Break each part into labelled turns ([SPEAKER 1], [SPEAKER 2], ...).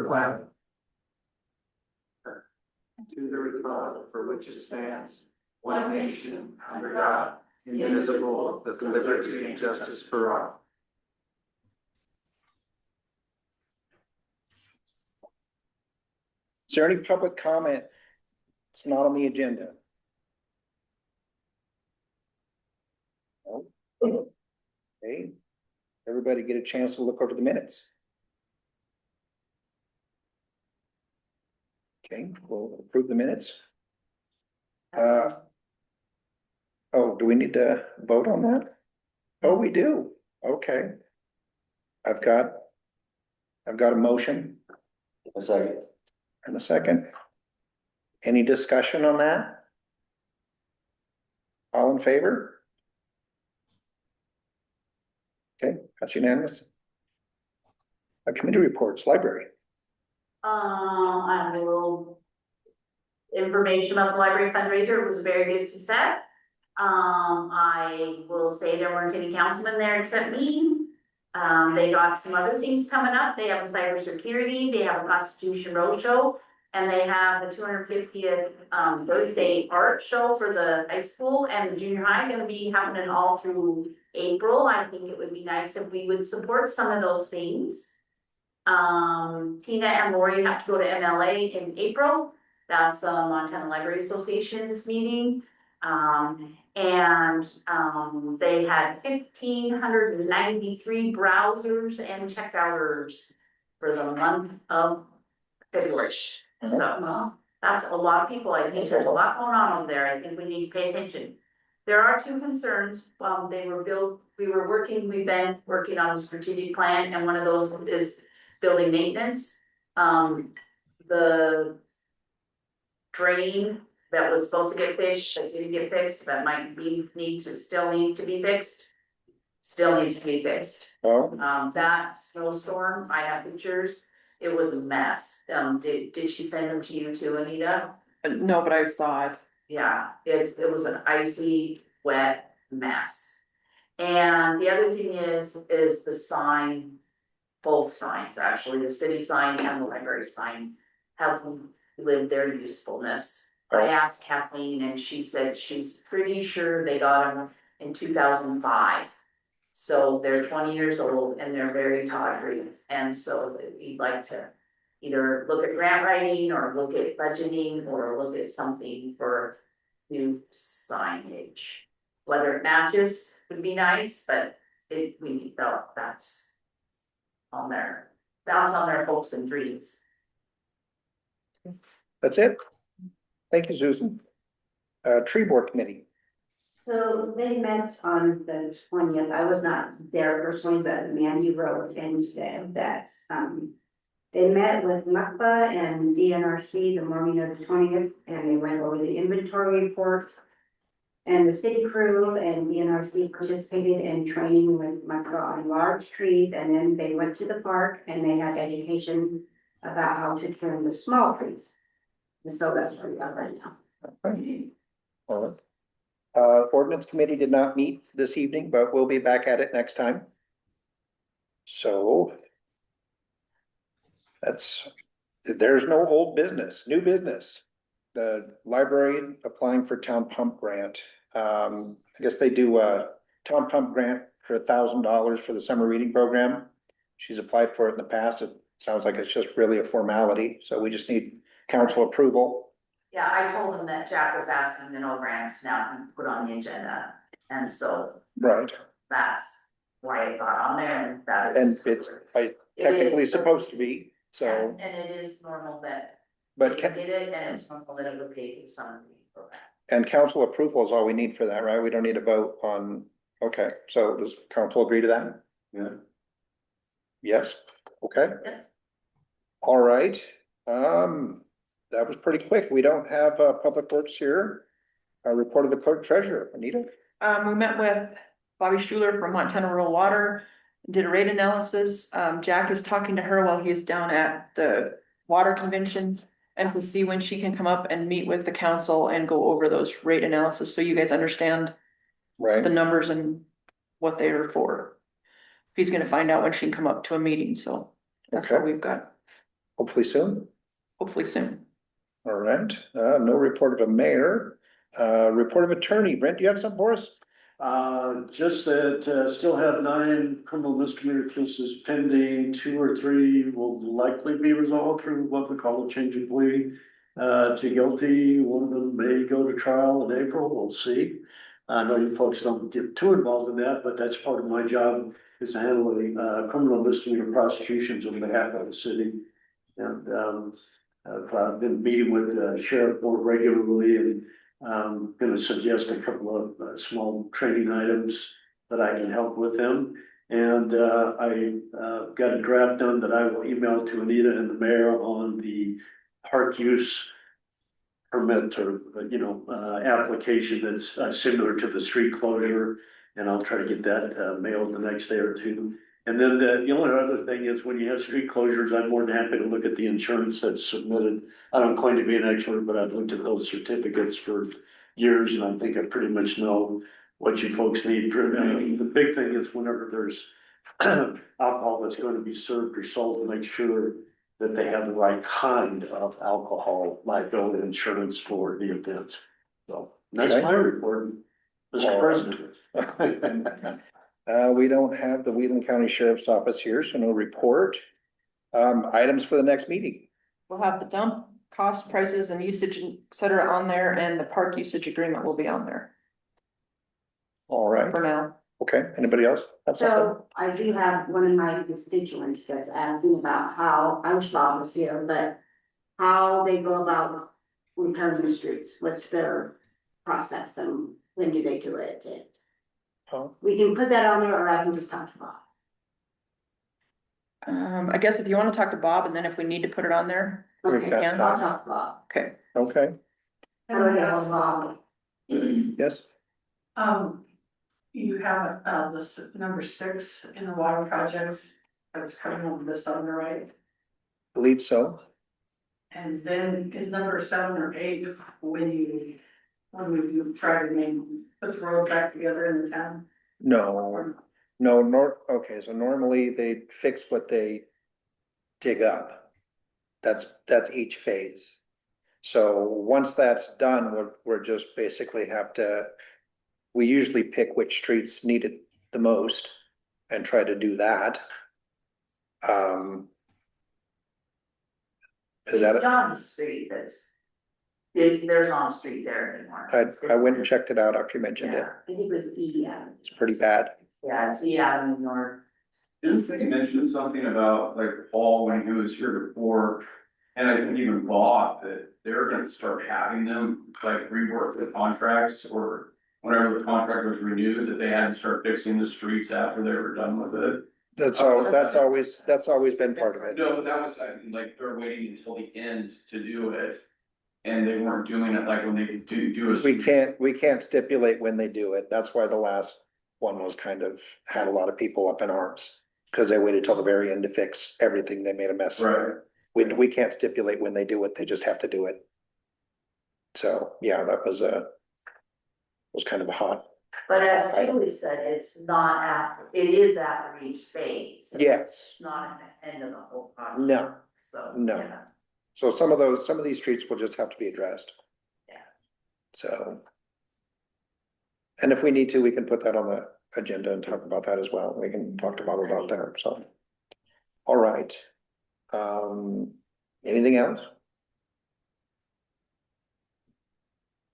[SPEAKER 1] the flag to the republic for which it stands, one nation, under God, indivisible, with liberty and justice for all.
[SPEAKER 2] Is there any public comment? It's not on the agenda. No. Okay. Everybody get a chance to look over the minutes. Okay, we'll approve the minutes. Oh, do we need to vote on that? Oh, we do. Okay. I've got a motion.
[SPEAKER 3] A second.
[SPEAKER 2] And a second. Any discussion on that? All in favor? Okay, that's unanimous. Committee reports, library.
[SPEAKER 4] I have a little information about the library fundraiser. It was a very good success. I will say there weren't any councilmen there except me. They got some other things coming up. They have a cybersecurity, they have a Constitution Roadshow, and they have the 250th birthday art show for the high school and the junior high, gonna be happening all through April. I think it would be nice if we would support some of those things. Tina and Lori have to go to MLA in April. That's the Montana Library Association's meeting. They had 1,593 browsers and checkouters for the month of February. So, well, that's a lot of people. I think there's a lot going on over there. I think we need to pay attention. There are two concerns. We've been working on the strategic plan, and one of those is building maintenance. The drain that was supposed to get fixed, that didn't get fixed, that might still need to be fixed. Still needs to be fixed.
[SPEAKER 2] Oh,
[SPEAKER 4] That snowstorm, I have pictures, it was a mess. Did she send them to you too, Anita?
[SPEAKER 5] No, but I saw it.
[SPEAKER 4] Yeah, it was an icy, wet mess. And the other thing is the sign, both signs, actually, the city sign and the library sign have lived their usefulness. I asked Kathleen and she said she's pretty sure they got them in 2005. So they're 20 years old and they're very tawdry. And so we'd like to either look at grant writing or look at budgeting or look at something for new signage. Whether it matches would be nice, but we felt that's on their hopes and dreams.
[SPEAKER 2] that's it. Thank you, Susan. Tree board committee.
[SPEAKER 6] So they met on the 20th. I was not there personally, but Mandy wrote and said that they met with MUCPA and DNRC the morning of the 20th, and they went over the inventory report. And the city crew and DNRC participated in training with MUCPA on large trees, and then they went to the park and they had education about how to trim the small trees. And so that's where we are right now.
[SPEAKER 2] All right. Ordinance committee did not meet this evening, but we'll be back at it next time. So there's no old business, new business. The library applying for town pump grant. I guess they do a town pump grant for $1,000 for the summer reading program. She's applied for it in the past. It sounds like it's just really a formality. So we just need council approval.
[SPEAKER 4] Yeah, I told them that Jack was asking the no grants now and put on the agenda, and so.
[SPEAKER 2] Right.
[SPEAKER 4] That's why it got on there, and that is.
[SPEAKER 2] And it's technically supposed to be, so.
[SPEAKER 4] And it is normal that.
[SPEAKER 2] But
[SPEAKER 4] they did it, and it's normal that it would pay for some of the program.
[SPEAKER 2] and council approval is all we need for that, right? We don't need a vote on, okay, so does council agree to that?
[SPEAKER 3] Yeah.
[SPEAKER 2] Yes, okay.
[SPEAKER 4] Yes.
[SPEAKER 2] All right, that was pretty quick. We don't have public works here. A report of the clerk treasurer, Anita.
[SPEAKER 5] We met with Bobby Schuler from Montana Rural Water, did a rate analysis. Jack is talking to her while he's down at the water convention, and we'll see when she can come up and meet with the council and go over those rate analysis, so you guys understand
[SPEAKER 2] Right.
[SPEAKER 5] the numbers and what they are for. He's gonna find out when she can come up to a meeting, so that's what
[SPEAKER 2] Okay.
[SPEAKER 5] we've got.
[SPEAKER 2] hopefully soon.
[SPEAKER 5] hopefully soon.
[SPEAKER 2] All right, no report of a mayor, report of attorney. Brent, do you have something for us?
[SPEAKER 3] Just that, still have 9 criminal misdemeanor cases pending. 2 or 3 will likely be resolved through what we call a change of plea to guilty. One of them may go to trial in April, we'll see. I know you folks don't get too involved in that, but that's part of my job, is to handle the criminal misdemeanor prosecutions on behalf of the city. And I've been meeting with the sheriff more regularly, and gonna suggest a couple of small training items that I can help with them. And I got a draft done that I will email to Anita and the mayor on the park use permit, or application that's similar to the street closure. And I'll try to get that mailed the next day or two. And then the only other thing is, when you have street closures, I'm more than happy to look at the insurance that's submitted. I don't claim to be an expert, but I've looked at those certificates for years, and I think I pretty much know what you folks need. The big thing is, whenever there's alcohol that's going to be served or sold, to make sure that they have the right kind of alcohol liability insurance for the event. So that's
[SPEAKER 2] Okay.
[SPEAKER 3] my report, Mr. President.
[SPEAKER 2] We don't have the Wheeling County Sheriff's Office here, so no report. Items for the next meeting.
[SPEAKER 5] We'll have the dump cost, prices and usage, et cetera, on there, and the park usage agreement will be on there
[SPEAKER 2] All right,
[SPEAKER 5] for now.
[SPEAKER 2] okay, anybody else have something?
[SPEAKER 6] So I do have one of my constituents that's asking about how, I wish Bob was here, but how they go about repairing the streets, what's their process and when do they do it? And
[SPEAKER 2] Oh,
[SPEAKER 6] we can put that on there, or I can just talk to Bob.
[SPEAKER 5] I guess if you wanna talk to Bob, and then if we need to put it on there,
[SPEAKER 2] We've
[SPEAKER 6] Okay,
[SPEAKER 2] got
[SPEAKER 5] time.
[SPEAKER 6] I'll talk to Bob.
[SPEAKER 5] okay.
[SPEAKER 2] okay,
[SPEAKER 6] How do I get hold of Bob?
[SPEAKER 2] yes,
[SPEAKER 7] You have, this number 6 in the water project, that's coming over this on the right.
[SPEAKER 2] believe so.
[SPEAKER 7] And then is number 7 or 8 when we try to put the road back together in the town?
[SPEAKER 2] No, okay, so normally they fix what they dig up. That's each phase. So once that's done, we're just basically we usually pick which streets need it the most and try to do that. Is that,
[SPEAKER 4] John's Street, there's not a street there anymore.
[SPEAKER 2] I went and checked it out after you mentioned it.
[SPEAKER 4] Yeah,
[SPEAKER 6] I think it was E, yeah.
[SPEAKER 2] It's pretty bad.
[SPEAKER 4] yeah, it's the Avenue North.
[SPEAKER 8] Didn't they mention something about like Paul when he was here before? And I think even Bob, that they're gonna start having them like rework the contracts, or whenever the contract was renewed, that they had to start fixing the streets after they were done with it.
[SPEAKER 2] That's always been part of it.
[SPEAKER 8] No, but that was, like, they're waiting until the end to do it. And they weren't doing it like when they do a.
[SPEAKER 2] We can't stipulate when they do it. That's why the last one was had a lot of people up in arms. Cause they waited till the very end to fix everything. They made a mess.
[SPEAKER 8] Right.
[SPEAKER 2] We can't stipulate when they do it. They just have to do it. So, yeah, that was kind of a hot.
[SPEAKER 4] But as Julie said, it is after each phase.
[SPEAKER 2] Yes.
[SPEAKER 4] It's not at the end of the whole project.
[SPEAKER 2] No,
[SPEAKER 4] So.
[SPEAKER 2] no.
[SPEAKER 4] yeah.
[SPEAKER 2] So some of these streets will just have to be addressed.
[SPEAKER 4] Yeah.
[SPEAKER 2] So. And if we need to, we can put that on the agenda and talk about that as well. We can talk to Bob about that, so. All right. Anything else?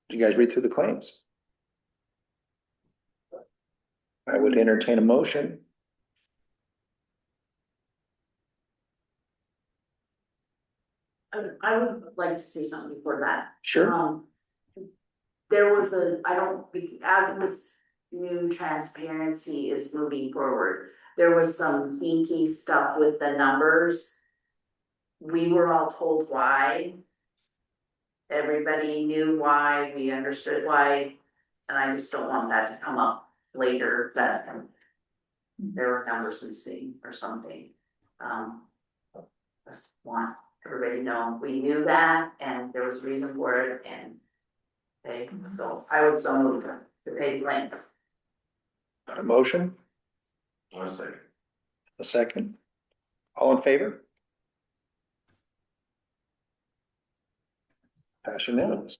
[SPEAKER 2] Did you guys read through the claims? I would entertain a motion.
[SPEAKER 4] I would like to say something before that.
[SPEAKER 2] Sure.
[SPEAKER 4] There was as this new transparency is moving forward, there was some hinky stuff with the numbers. We were all told why. Everybody knew why, we understood why, and I just don't want that to come up later that there were numbers missing or something. Just want everybody to know, we knew that and there was a reason for it, and so I would so move to pay claims.
[SPEAKER 2] Got a motion,
[SPEAKER 8] One second.
[SPEAKER 2] a second. All in favor? Pass unanimous.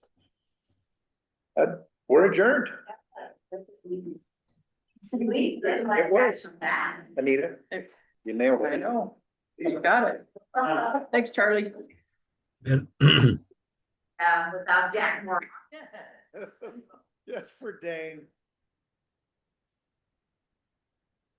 [SPEAKER 2] We're adjourned. It was. Anita, you nailed
[SPEAKER 5] I
[SPEAKER 2] it.
[SPEAKER 5] know, you got it. Thanks, Charlie.
[SPEAKER 4] Without Jack more.
[SPEAKER 2] Yes, for Dane.